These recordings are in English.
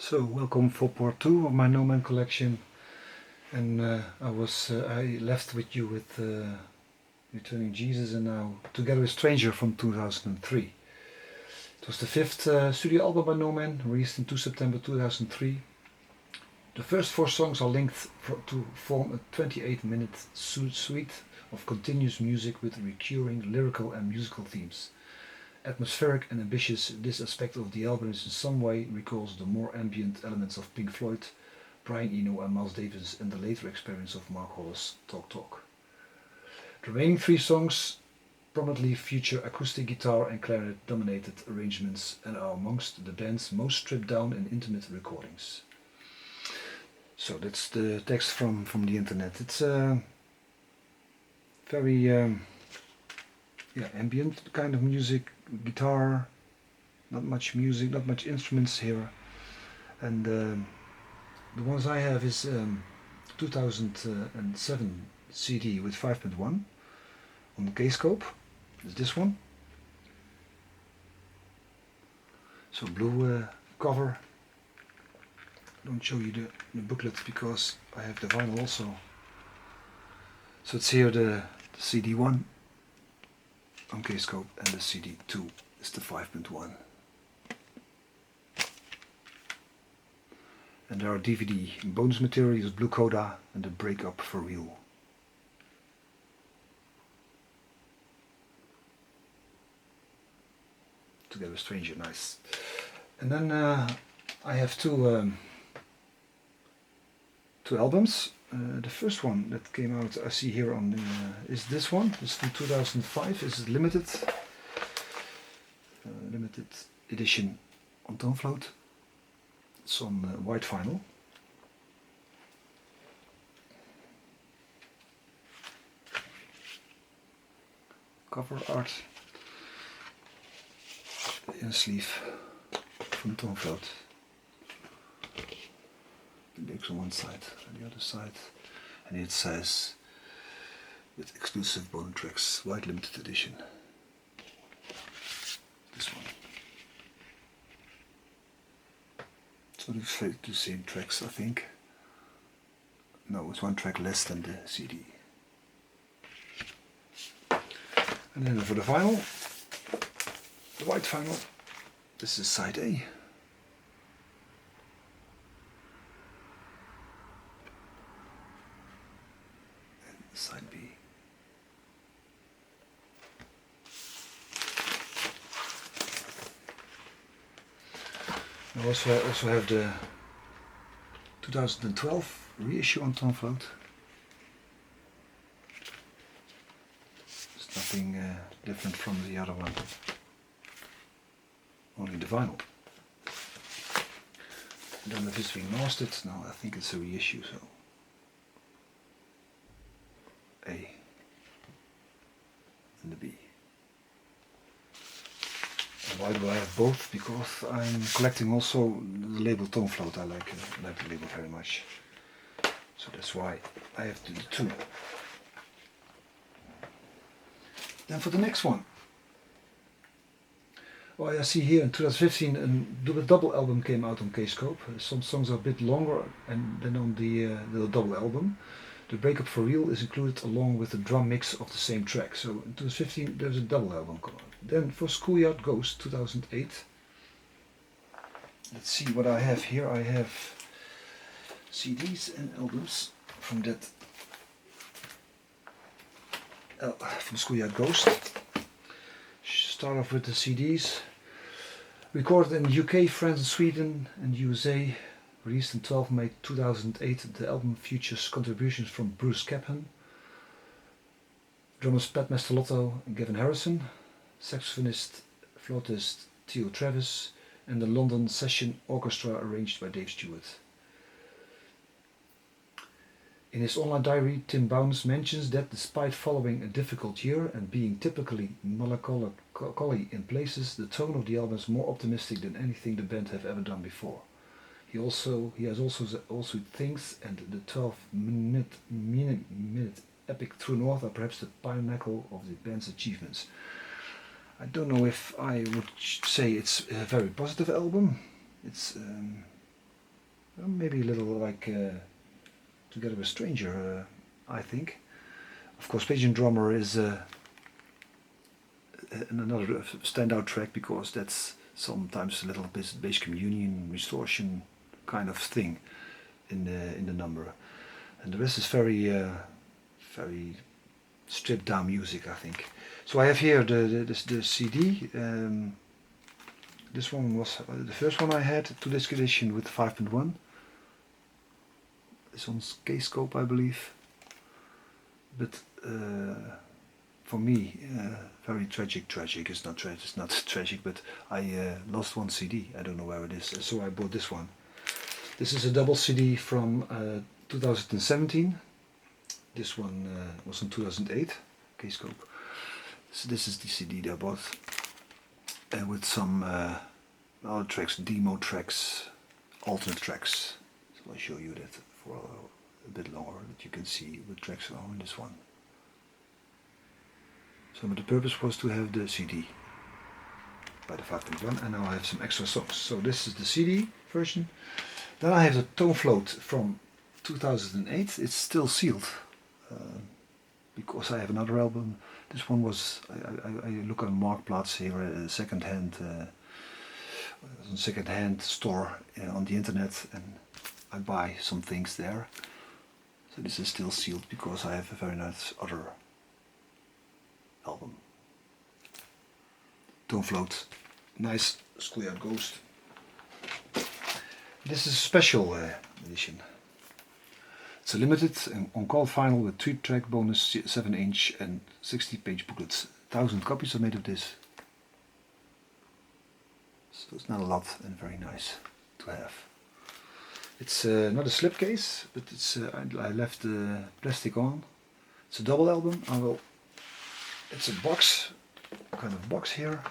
So welcome for part 2 of my No Man collection, and I left with you with Returning Jesus and now Together with Stranger from 2003. It was the fifth studio album by No Man, released in September 2003. The first 4 songs are linked to form a 28-minute suite of continuous music with recurring lyrical and musical themes. Atmospheric and ambitious, this aspect of the album in some way recalls the more ambient elements of Pink Floyd, Brian Eno and Miles Davis, and the later experience of Mark Hollis' Talk Talk. The remaining 3 songs prominently feature acoustic guitar and clarinet dominated arrangements and are amongst the band's most stripped down and intimate recordings. So that's the text from the internet. It's very ambient kind of music, guitar, not much music, not much instruments here. And the ones I have is 2007 CD with 5.1 on the K-scope. Is this one. So blue cover. I don't show you the booklet because I have the vinyl also. So it's here the CD1 on K-scope and the CD2 is the 5.1. And there are DVD bonus materials, Blue Coda and the Breakup for Real. Together with Stranger, nice. And then I have two albums. The first one that came out, I see here on is this one. It's from 2005. It's limited edition on Tone Float. It's on white vinyl. Cover art in a sleeve from Tone Float. The lyrics on one side and the other side, and it says with exclusive bonus tracks, white limited edition. This one. So it's the same tracks, I think. No, it's 1 track less than the CD. And then for the vinyl, the white vinyl, this is side A. Side B. I also have the 2012 reissue on Tone Float. There's nothing different from the other one. Only the vinyl. I don't know if it's been mastered. No, I think it's a reissue. So. A and the B. And why do I have both? Because I'm collecting also the label Tone Float. I like the label very much. So that's why I have the 2. Then for the next one. Well, I see here in 2015 a double album came out on K-scope. Some songs are a bit longer and then on the double album. The Breakup for Real is included along with the drum mix of the same track. So in 2015 there's a double album come out. Then for Schoolyard Ghost 2008. Let's see what I have here. I have CDs and albums from that from Schoolyard Ghost. Start off with the CDs. Recorded in UK, France, Sweden and USA. Released on 12 May 2008, the album features contributions from Bruce Caphan, drummers Pat Mastalotto and Gavin Harrison, saxophonist, flautist Theo Travis, and the London Session Orchestra arranged by Dave Stewart. In his online diary, Tim Bowness mentions that despite following a difficult year and being typically melancholy in places, the tone of the album is more optimistic than anything the band have ever done before. He has also things, and the 12-minute epic True North are perhaps the pinnacle of the band's achievements. I don't know if I would say it's a very positive album. It's maybe a little like Together with Stranger, I think. Of course, Pigeon Drummer is another standout track because that's sometimes a little bit bass communion, distortion kind of thing in the number, and the rest is very stripped down music, I think. So I have here the CD. This one was the first one I had, 2-disc edition with 5.1. This one's K-scope, I believe. But for me, very tragic. It's not tragic, but I lost one CD. I don't know where it is, so I bought this one. This is a double CD from 2017. This one was in 2008, K-scope. So this is the CD that I bought, with some other tracks, demo tracks, alternate tracks. So I'll show you that for a bit longer, that you can see what tracks are on this one. So the purpose was to have the CD by the 5.1, and now I have some extra songs. So this is the CD version. Then I have the Tone Float from 2008. It's still sealed because I have another album. This one was, I look on Marktplaats here, a second-hand store on the internet, and I buy some things there. So this is still sealed because I have a very nice other album. Tone Float, nice Schoolyard Ghost. This is a special edition. It's a limited and on-call vinyl with 3-track bonus 7-inch and 60-page booklets. 1,000 copies are made of this. So it's not a lot and very nice to have. It's not a slipcase, but it's I left the plastic on. It's a double album. It's a box, kind of box here.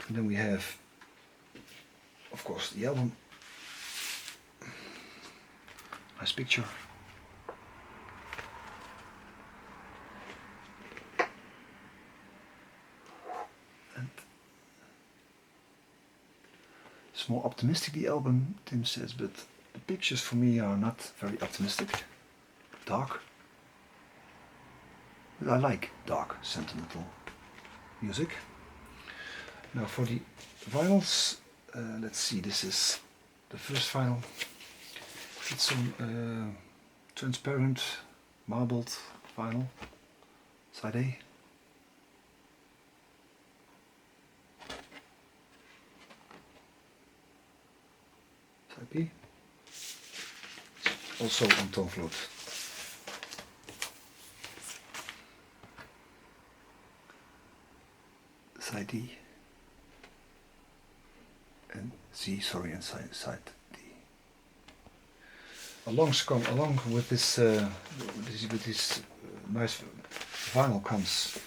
And then we have, of course, the album. Nice picture. And it's more optimistic, the album, Tim says, but the pictures for me are not very optimistic. Dark. But I like dark, sentimental music. Now for the vinyls, let's see, this is the first vinyl. It's some transparent, marbled vinyl, side A. Side B. Also on Tone Float. Side D. And C, sorry, and side D. Along with this nice vinyl comes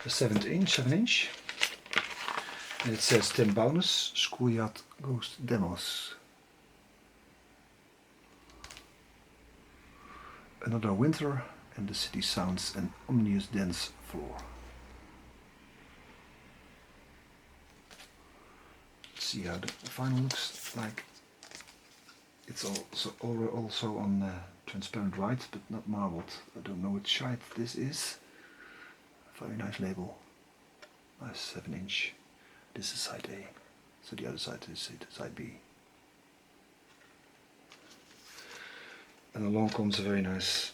a 7-inch, and it says Tim Bowness, Schoolyard Ghost Demos. Another winter, and the city sounds an ominous dance floor. See how the vinyl looks like. It's also on transparent white, but not marbled. I don't know which shade this is. Very nice label. Nice 7-inch. This is side A. So the other side is side B. And along comes a very nice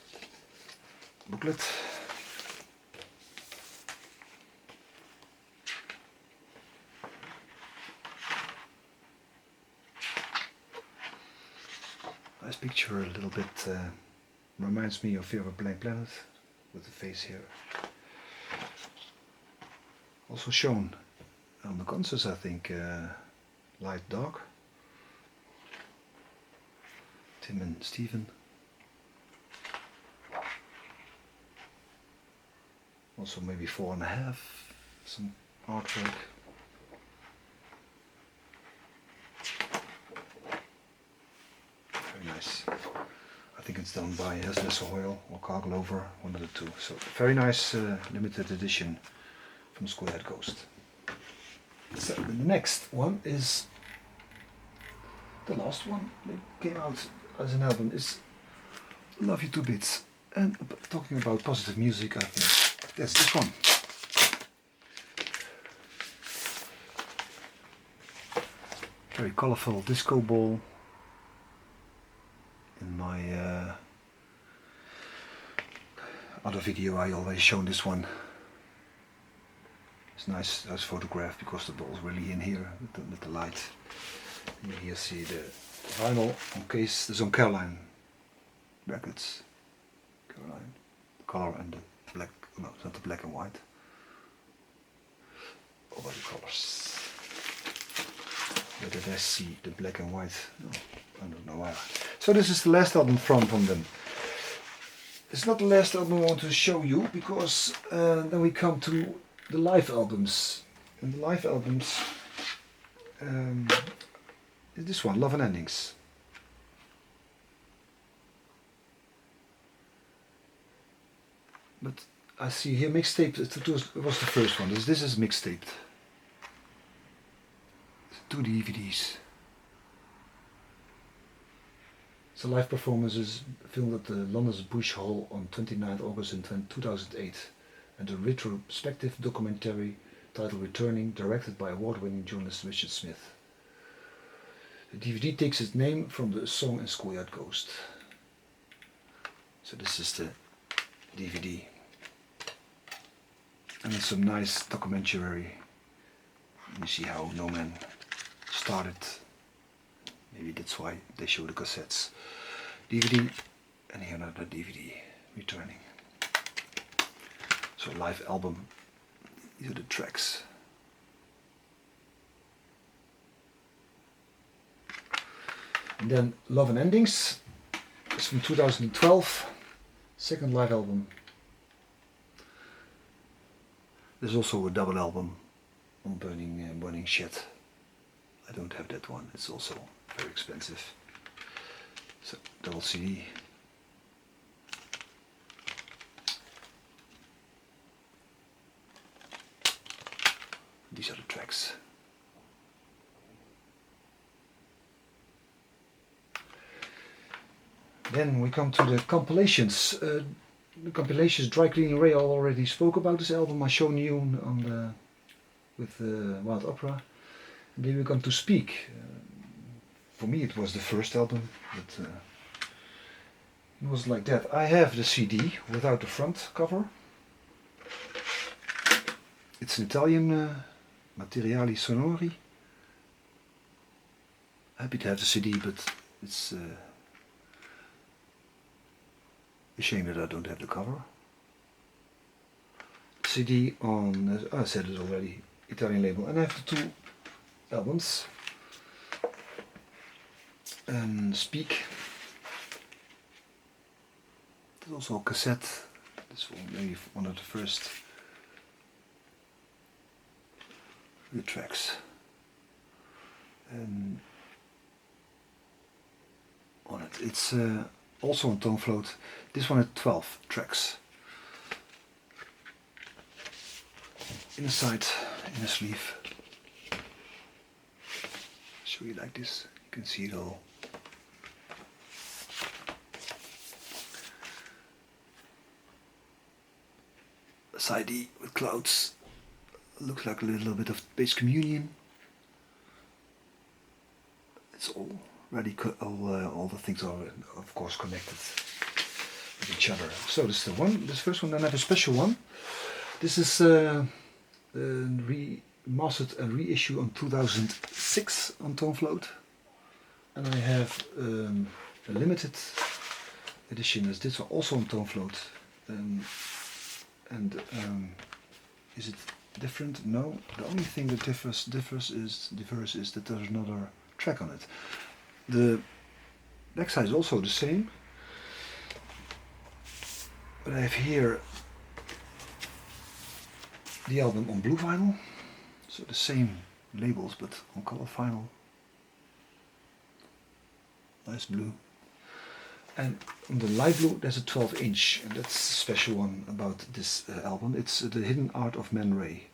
booklet. Nice picture, a little bit reminds me of Fear of a Blank Planet with the face here. Also shown on the concerts, I think, light dark. Tim and Stephen. Also maybe 4.5, some artwork. Very nice. I think it's done by Hesles Oil or Carl Glover, one of the two. So very nice limited edition from Schoolyard Ghost. So And the next one is the last one that came out as an album is Love You 2 Bits. And talking about positive music, I think that's this one. Very colorful disco ball. In my other video I already shown this one. It's nice photograph because the ball's really in here with the light. And you here see the vinyl on case, there's on Caroline records. Caroline, the color and the black, no, it's not the black and white. All the colors. Where did I see the black and white? No, I don't know where. So this is the last album from them. It's not the last album I want to show you because then we come to the live albums. And the live albums is this one, Love and Endings. But I see here mixtape, it was the first one. This is mixtaped. 2 DVDs. So live performances filmed at the London's Bush Hall on 29th August in 2008 and a retrospective documentary titled Returning, directed by award-winning journalist Richard Smith. The DVD takes its name from the song in Schoolyard Ghost. So this is the DVD. And it's some nice documentary. You see how No Man started. Maybe that's why they show the cassettes. DVD, and here another DVD, Returning. So live album, these are the tracks. And then Love and Endings, it's from 2012, second live album. There's also a double album on Burning Shed. I don't have that one, it's also very expensive. So double CD. These are the tracks. Then we come to the compilations. The compilations, Dry Cleaning Ray already spoke about this album. I shown you on the with Wild Opera. And then we come to Speak. For me it was the first album, but it was like that. I have the CD without the front cover. It's an Italian Materiali Sonori. Happy to have the CD, but it's a shame that I don't have the cover. CD on, I said it already, Italian label, and I have the 2 albums. And Speak. There's also a cassette. This was maybe one of the first tracks. And on it, it's also on Tone Float. This one had 12 tracks. In the side, in the sleeve. Show you like this. You can see it all. Side E with clouds. Looks like a little bit of Bass Communion. It's all ready. All the things are of course connected with each other. So this is the one. This first one. Then I have a special one. This is remastered and reissue on 2006 on Tone Float. And I have a limited edition as this one, also on Tone Float. Is it different? No. The only thing that differs is that there's another track on it. The backside is also the same, but I have here the album on blue vinyl, so the same labels but on color vinyl. Nice blue. And on the light blue there's a 12-inch, and that's a special one about this album. It's The Hidden Art of Man Ray.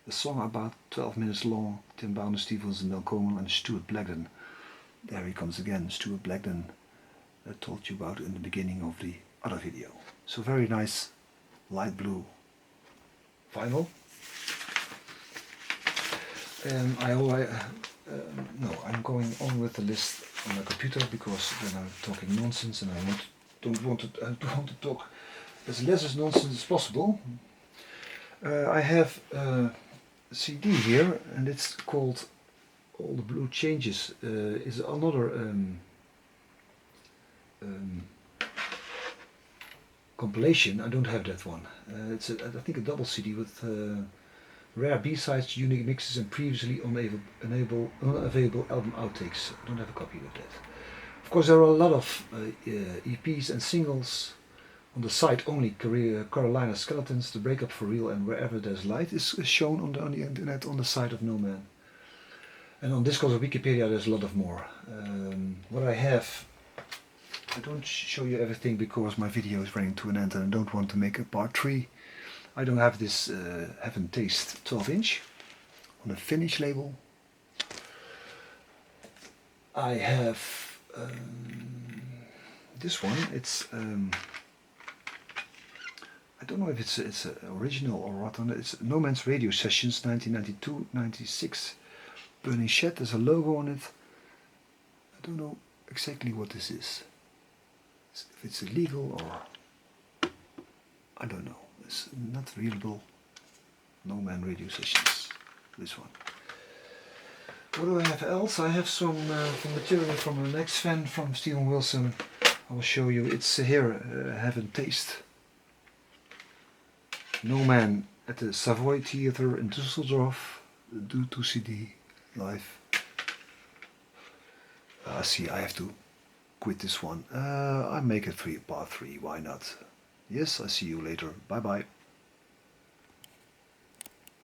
A song about 12 minutes long. Tim Bowness, Stevens and Mel Coleman and Stuart Blagden. There he comes again, Stuart Blagden. I told you about in the beginning of the other video. So very nice light blue vinyl. And I'm going on with the list on my computer because then I'm talking nonsense and I don't want to talk as less as nonsense as possible. I have a CD here and it's called All the Blue Changes. Is another compilation. I don't have that one. It's I think a double CD with rare B-sides, unique mixes and previously unavailable album outtakes. I don't have a copy of that. Of course there are a lot of EPs and singles on the site only. Carolina Skeletons, The Breakup for Real and Wherever There's Light is shown on the internet on the site of No Man. And on Discogs or Wikipedia there's a lot of more. What I have, I don't show you everything because my video is running to an end and I don't want to make a part 3. I don't have this Heaven Taste 12-inch on a Finnish label. I have this one. It's I don't know if it's an original or what. It's No Man's Radio Sessions 1992-96. Burning Shed. There's a logo on it. I don't know exactly what this is. If it's illegal or I don't know. It's not readable. No Man Radio Sessions. This one. What do I have else? I have some material from an ex-fan from Steven Wilson. I will show you. It's here. Heaven Taste. No Man at the Savoy Theatre in Düsseldorf. Due to CD live. See, I have to quit this one. I make it part 3. Why not? Yes, I see you later. Bye bye.